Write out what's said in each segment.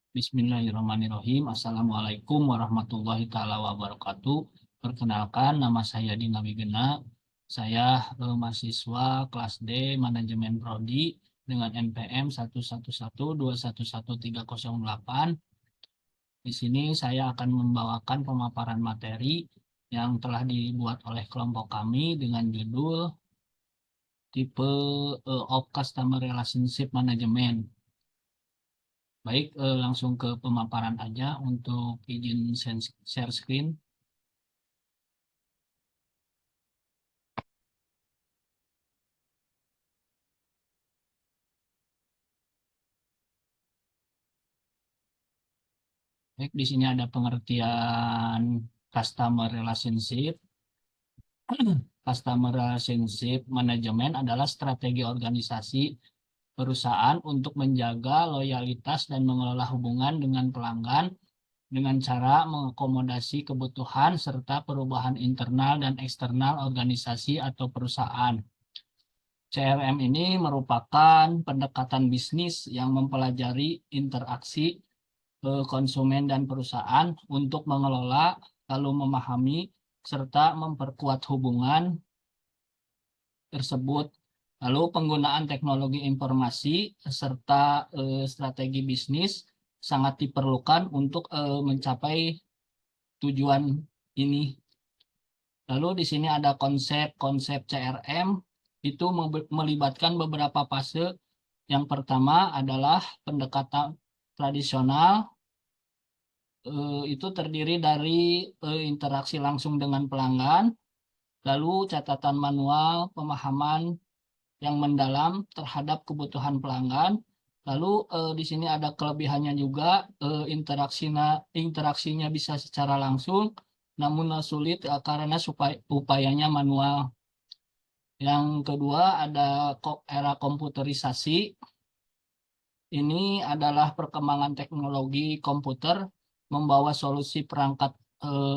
Bismillahirrahmanirrahim. Assalamualaikum warahmatullahi taala wabarakatuh. Perkenalkan, nama saya Dina Wigena. Saya mahasiswa kelas D Manajemen Prodi dengan NPM 111211308. Di sini saya akan membawakan pemaparan materi yang telah dibuat oleh kelompok kami dengan judul tipe of Customer Relationship Management. Baik, langsung ke pemaparan aja untuk izin share screen. Baik, di sini ada pengertian customer relationship. Customer relationship management adalah strategi organisasi perusahaan untuk menjaga loyalitas dan mengelola hubungan dengan pelanggan dengan cara mengakomodasi kebutuhan serta perubahan internal dan eksternal organisasi atau perusahaan. CRM ini merupakan pendekatan bisnis yang mempelajari interaksi konsumen dan perusahaan untuk mengelola, lalu memahami, serta memperkuat hubungan tersebut. Lalu penggunaan teknologi informasi serta strategi bisnis sangat diperlukan untuk mencapai tujuan ini. Lalu di sini ada konsep CRM, itu melibatkan beberapa fase. Yang pertama adalah pendekatan tradisional, itu terdiri dari interaksi langsung dengan pelanggan, lalu catatan manual, pemahaman yang mendalam terhadap kebutuhan pelanggan. Lalu di sini ada kelebihannya juga, interaksinya bisa secara langsung, namun sulit karena upayanya manual. Yang kedua ada era komputerisasi. Ini adalah perkembangan teknologi komputer membawa solusi perangkat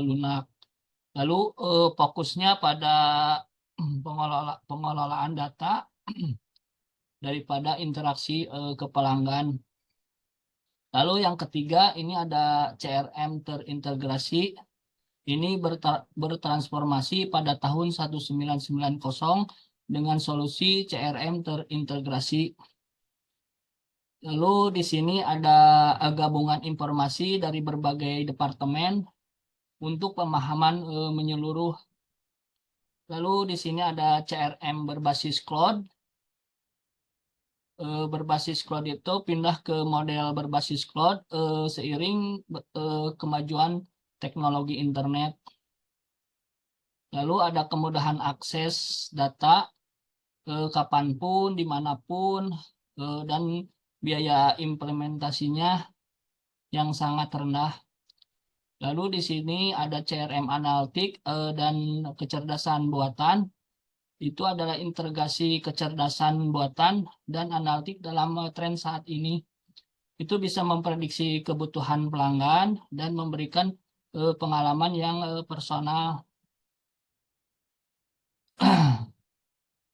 lunak. Lalu fokusnya pada pengelolaan data daripada interaksi ke pelanggan. Lalu yang ketiga ini ada CRM terintegrasi. Ini bertransformasi pada tahun 1990 dengan solusi CRM terintegrasi. Lalu di sini ada gabungan informasi dari berbagai departemen untuk pemahaman menyeluruh. Lalu di sini ada CRM berbasis cloud. Berbasis cloud itu pindah ke model berbasis cloud seiring kemajuan teknologi internet. Lalu ada kemudahan akses data kapanpun, dimanapun, dan biaya implementasinya yang sangat rendah. Lalu di sini ada CRM analitik dan kecerdasan buatan. Itu adalah integrasi kecerdasan buatan dan analitik dalam tren saat ini. Itu bisa memprediksi kebutuhan pelanggan dan memberikan pengalaman yang personal.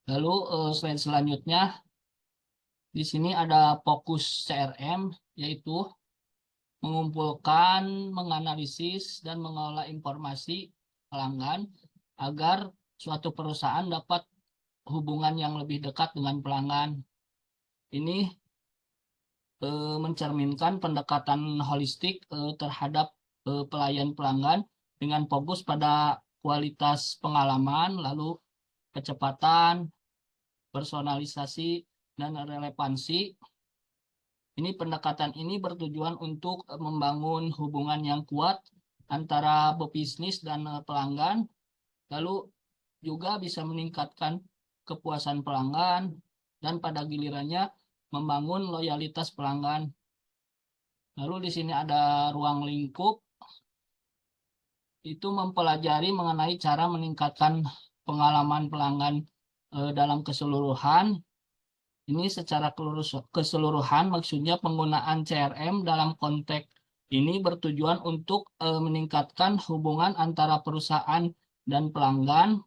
Lalu slide selanjutnya, di sini ada fokus CRM, yaitu mengumpulkan, menganalisis, dan mengelola informasi pelanggan agar suatu perusahaan dapat hubungan yang lebih dekat dengan pelanggan. Ini mencerminkan pendekatan holistik terhadap pelayan pelanggan dengan fokus pada kualitas pengalaman, lalu kecepatan, personalisasi, dan relevansi. Ini pendekatan ini bertujuan untuk membangun hubungan yang kuat antara pebisnis dan pelanggan, lalu juga bisa meningkatkan kepuasan pelanggan dan pada gilirannya membangun loyalitas pelanggan. Lalu di sini ada ruang lingkup, itu mempelajari mengenai cara meningkatkan pengalaman pelanggan dalam keseluruhan. Ini secara keseluruhan maksudnya penggunaan CRM dalam konteks ini bertujuan untuk meningkatkan hubungan antara perusahaan dan pelanggan,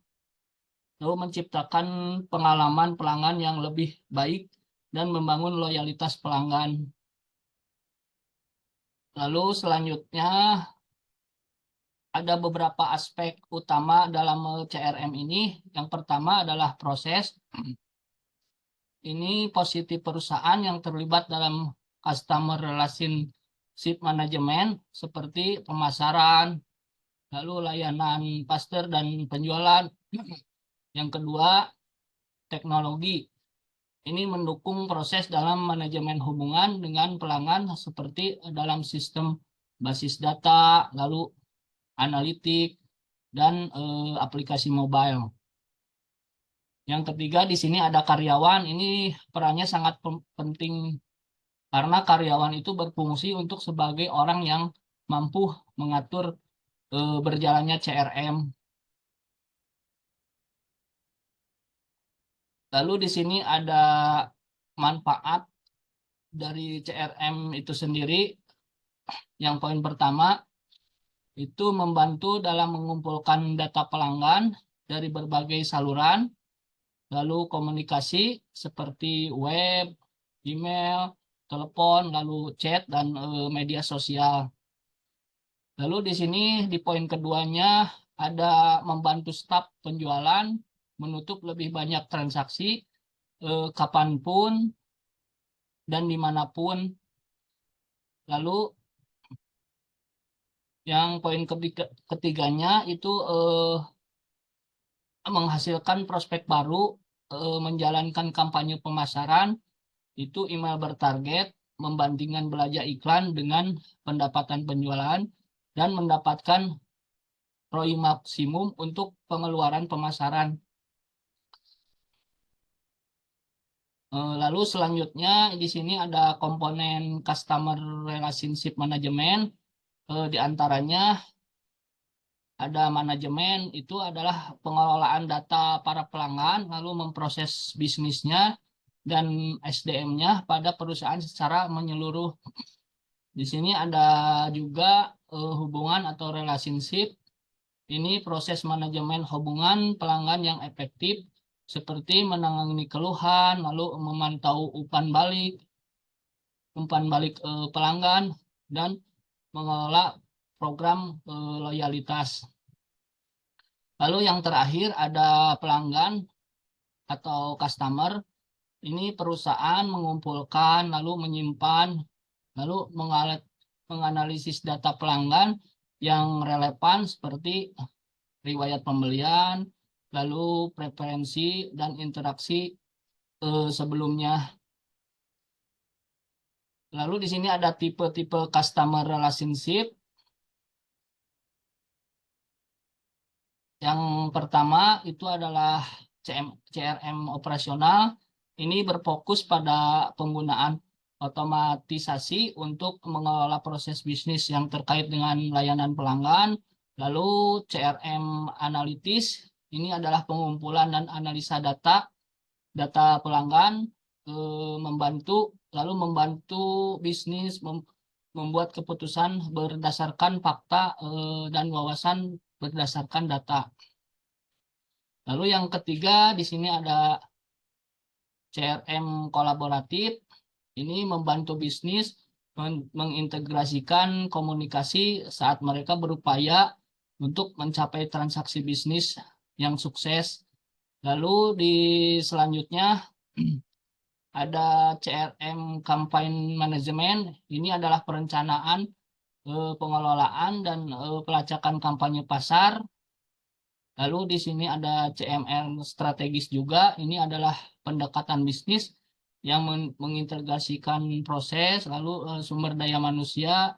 lalu menciptakan pengalaman pelanggan yang lebih baik dan membangun loyalitas pelanggan. Lalu selanjutnya ada beberapa aspek utama dalam CRM ini. Yang pertama adalah proses. Ini positif perusahaan yang terlibat dalam customer relationship management seperti pemasaran, lalu layanan pasar dan penjualan. Yang kedua, teknologi. Ini mendukung proses dalam manajemen hubungan dengan pelanggan seperti dalam sistem basis data, lalu analitik, dan aplikasi mobile. Yang ketiga di sini ada karyawan. Ini perannya sangat penting karena karyawan itu berfungsi untuk sebagai orang yang mampu mengatur berjalannya CRM. Lalu di sini ada manfaat dari CRM itu sendiri. Yang poin pertama itu membantu dalam mengumpulkan data pelanggan dari berbagai saluran, lalu komunikasi seperti web, email, telepon, lalu chat, dan media sosial. Lalu di sini di poin keduanya ada membantu staf penjualan menutup lebih banyak transaksi kapanpun dan dimanapun. Lalu yang poin ketiganya itu menghasilkan prospek baru, menjalankan kampanye pemasaran, itu email bertarget, membandingkan belanja iklan dengan pendapatan penjualan, dan mendapatkan ROI maksimum untuk pengeluaran pemasaran. Lalu selanjutnya di sini ada komponen Customer Relationship Management. Di antaranya ada manajemen, itu adalah pengelolaan data para pelanggan, lalu memproses bisnisnya dan SDM-nya pada perusahaan secara menyeluruh. Di sini ada juga hubungan atau relationship. Ini proses manajemen hubungan pelanggan yang efektif seperti menangani keluhan, lalu memantau umpan balik pelanggan, dan mengelola program loyalitas. Lalu yang terakhir ada pelanggan atau customer. Ini perusahaan mengumpulkan, lalu menyimpan, lalu menganalisis data pelanggan yang relevan seperti riwayat pembelian, lalu preferensi dan interaksi sebelumnya. Lalu di sini ada tipe-tipe customer relationship. Yang pertama itu adalah CRM operasional. Ini berfokus pada penggunaan otomatisasi untuk mengelola proses bisnis yang terkait dengan layanan pelanggan. Lalu CRM analitis, ini adalah pengumpulan dan analisa data pelanggan, membantu bisnis membuat keputusan berdasarkan fakta dan wawasan berdasarkan data. Lalu yang ketiga di sini ada CRM kolaboratif. Ini membantu bisnis mengintegrasikan komunikasi saat mereka berupaya untuk mencapai transaksi bisnis yang sukses. Lalu di selanjutnya ada CRM campaign management. Ini adalah perencanaan, pengelolaan, dan pelacakan kampanye pasar. Lalu di sini ada CMR strategis juga. Ini adalah pendekatan bisnis yang mengintegrasikan proses, lalu sumber daya manusia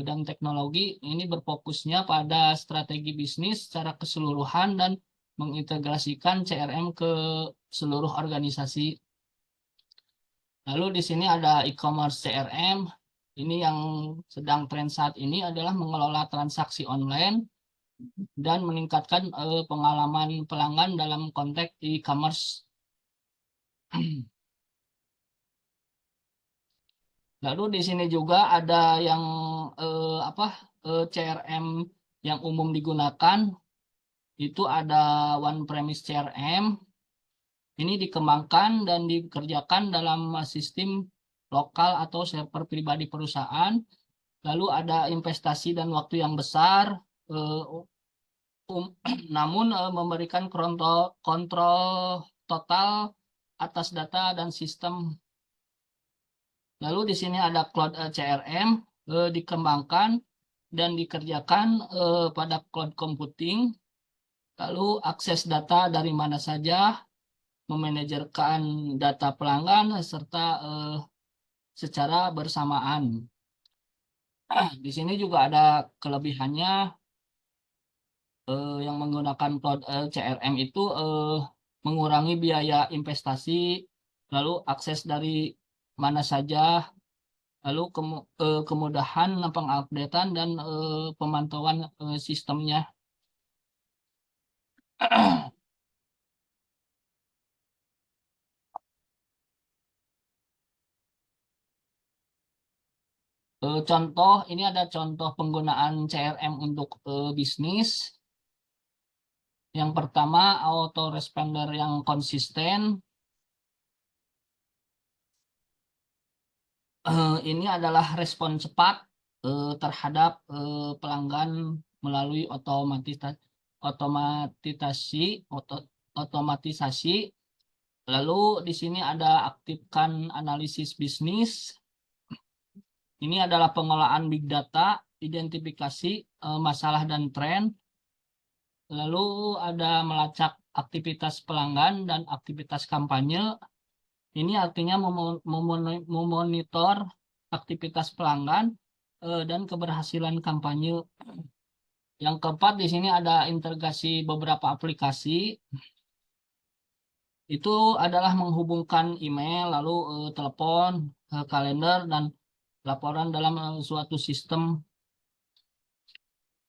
dan teknologi. Ini berfokusnya pada strategi bisnis secara keseluruhan dan mengintegrasikan CRM ke seluruh organisasi. Lalu di sini ada e-commerce CRM. Ini yang sedang tren saat ini adalah mengelola transaksi online dan meningkatkan pengalaman pelanggan dalam konteks e-commerce. Lalu di sini juga ada yang CRM yang umum digunakan, itu ada One Premise CRM. Ini dikembangkan dan dikerjakan dalam sistem lokal atau server pribadi perusahaan. Lalu ada investasi dan waktu yang besar, namun memberikan kontrol total atas data dan sistem. Lalu di sini ada Cloud CRM dikembangkan dan dikerjakan pada cloud computing. Lalu akses data dari mana saja, memanajerkan data pelanggan serta secara bersamaan. Di sini juga ada kelebihannya yang menggunakan cloud CRM itu mengurangi biaya investasi, lalu akses dari mana saja, lalu kemudahan pengupdatean dan pemantauan sistemnya. Contoh, ini ada contoh penggunaan CRM untuk bisnis. Yang pertama, autoresponder yang konsisten. Ini adalah respon cepat terhadap pelanggan melalui otomatisasi. Lalu di sini ada aktifkan analisis bisnis. Ini adalah pengolahan big data, identifikasi masalah dan tren. Lalu ada melacak aktivitas pelanggan dan aktivitas kampanye. Ini artinya memonitor aktivitas pelanggan dan keberhasilan kampanye. Yang keempat, di sini ada integrasi beberapa aplikasi. Itu adalah menghubungkan email, lalu telepon, kalender, dan laporan dalam suatu sistem.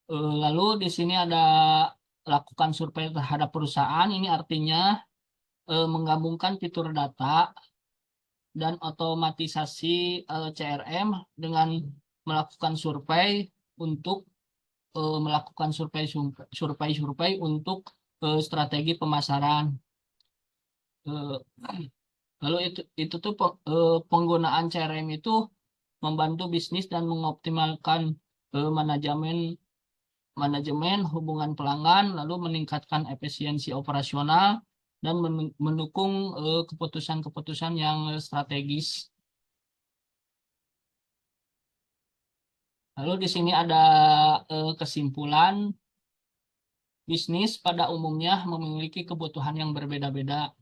Lalu di sini ada lakukan survei terhadap perusahaan. Ini artinya menggabungkan fitur data dan otomatisasi CRM dengan melakukan survei untuk melakukan survei untuk strategi pemasaran. Lalu itu tuh penggunaan CRM itu membantu bisnis dan mengoptimalkan manajemen hubungan pelanggan, lalu meningkatkan efisiensi operasional dan mendukung keputusan-keputusan yang strategis. Lalu di sini ada kesimpulan. Bisnis pada umumnya memiliki kebutuhan yang berbeda-beda.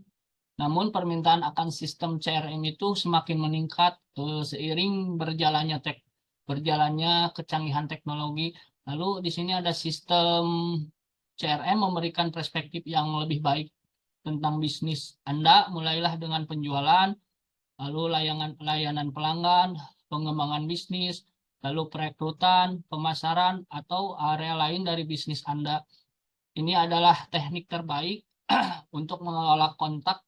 Namun permintaan akan sistem CRM itu semakin meningkat seiring berjalannya kecanggihan teknologi. Lalu di sini ada sistem CRM memberikan perspektif yang lebih baik tentang bisnis Anda, mulailah dengan penjualan, lalu layanan pelanggan, pengembangan bisnis, lalu perekrutan, pemasaran, atau area lain dari bisnis Anda. Ini adalah teknik terbaik untuk mengelola kontak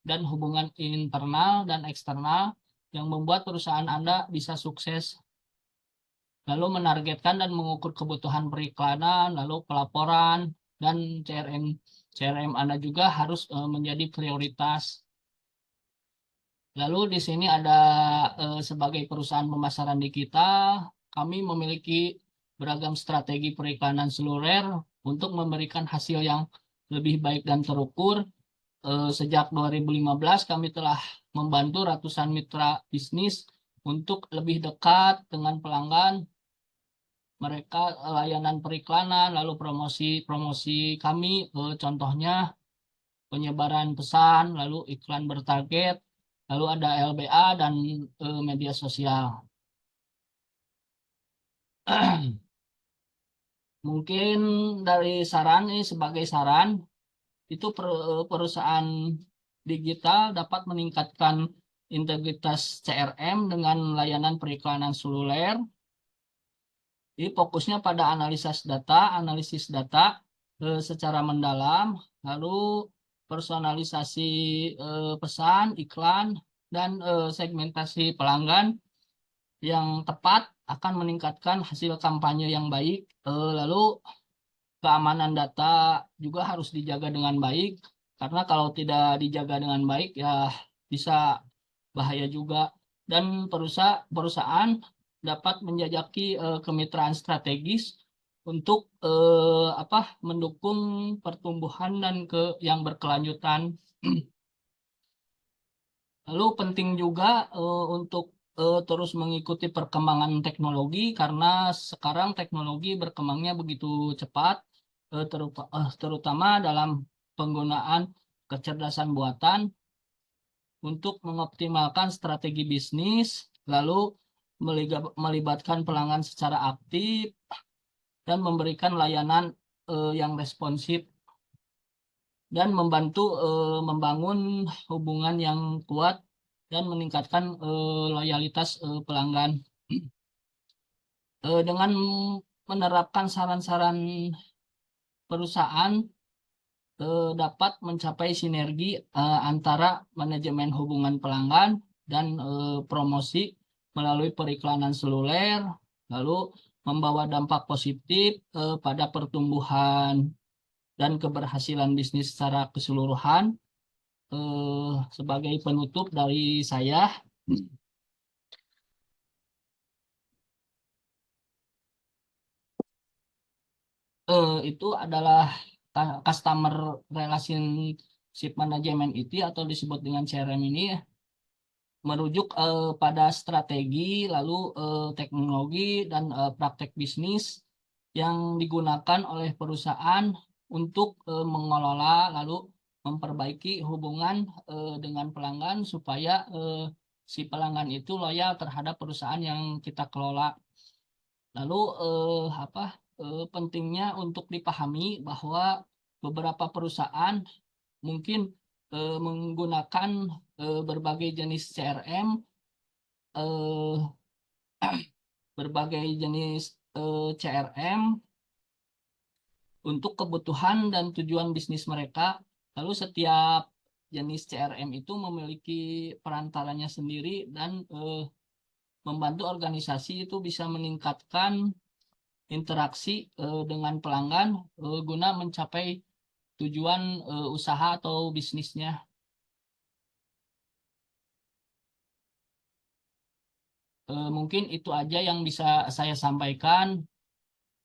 dan hubungan internal dan eksternal yang membuat perusahaan Anda bisa sukses. Lalu menargetkan dan mengukur kebutuhan periklanan, lalu pelaporan, dan CRM Anda juga harus menjadi prioritas. Lalu di sini ada sebagai perusahaan pemasaran digital, kami memiliki beragam strategi periklanan seluler untuk memberikan hasil yang lebih baik dan terukur. Sejak 2015 kami telah membantu ratusan mitra bisnis untuk lebih dekat dengan pelanggan mereka, layanan periklanan, lalu promosi kami, contohnya penyebaran pesan, lalu iklan bertarget, lalu ada LBA dan media sosial. Mungkin dari saran ini sebagai saran, itu perusahaan digital dapat meningkatkan integritas CRM dengan layanan periklanan seluler. Jadi fokusnya pada analisis data secara mendalam, lalu personalisasi pesan, iklan, dan segmentasi pelanggan yang tepat akan meningkatkan hasil kampanye yang baik. Lalu keamanan data juga harus dijaga dengan baik, karena kalau tidak dijaga dengan baik ya bisa bahaya juga. Dan perusahaan dapat menjajaki kemitraan strategis untuk mendukung pertumbuhan dan yang berkelanjutan. Lalu penting juga untuk terus mengikuti perkembangan teknologi karena sekarang teknologi berkembangnya begitu cepat, terutama dalam penggunaan kecerdasan buatan untuk mengoptimalkan strategi bisnis, lalu melibatkan pelanggan secara aktif dan memberikan layanan yang responsif dan membantu membangun hubungan yang kuat dan meningkatkan loyalitas pelanggan. Dengan menerapkan saran-saran perusahaan dapat mencapai sinergi antara manajemen hubungan pelanggan dan promosi melalui periklanan seluler, lalu membawa dampak positif pada pertumbuhan dan keberhasilan bisnis secara keseluruhan. Sebagai penutup dari saya, itu adalah customer relationship management itu atau disebut dengan CRM ini merujuk pada strategi, lalu teknologi dan praktek bisnis yang digunakan oleh perusahaan untuk mengelola lalu memperbaiki hubungan dengan pelanggan supaya si pelanggan itu loyal terhadap perusahaan yang kita kelola. Lalu pentingnya untuk dipahami bahwa beberapa perusahaan mungkin menggunakan berbagai jenis CRM, eh, berbagai jenis CRM untuk kebutuhan dan tujuan bisnis mereka. Lalu setiap jenis CRM itu memiliki perantaranya sendiri dan membantu organisasi itu bisa meningkatkan interaksi dengan pelanggan guna mencapai tujuan usaha atau bisnisnya. Mungkin itu aja yang bisa saya sampaikan.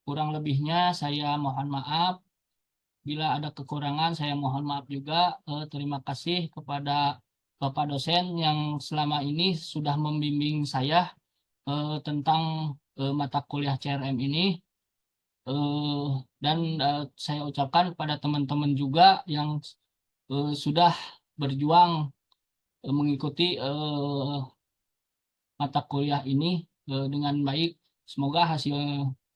Kurang lebihnya saya mohon maaf. Bila ada kekurangan saya mohon maaf juga. Terima kasih kepada Bapak dosen yang selama ini sudah membimbing saya tentang mata kuliah CRM ini. Eh, dan saya ucapkan kepada teman-teman juga yang sudah berjuang mengikuti mata kuliah ini dengan baik. Semoga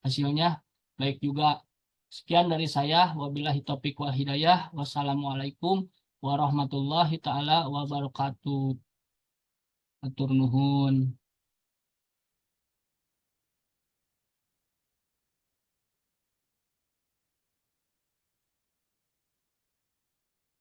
hasilnya baik juga. Sekian dari saya. Wabillahi taufiq wal hidayah. Wassalamualaikum warahmatullahi taala wabarakatuh. Atur nuhun.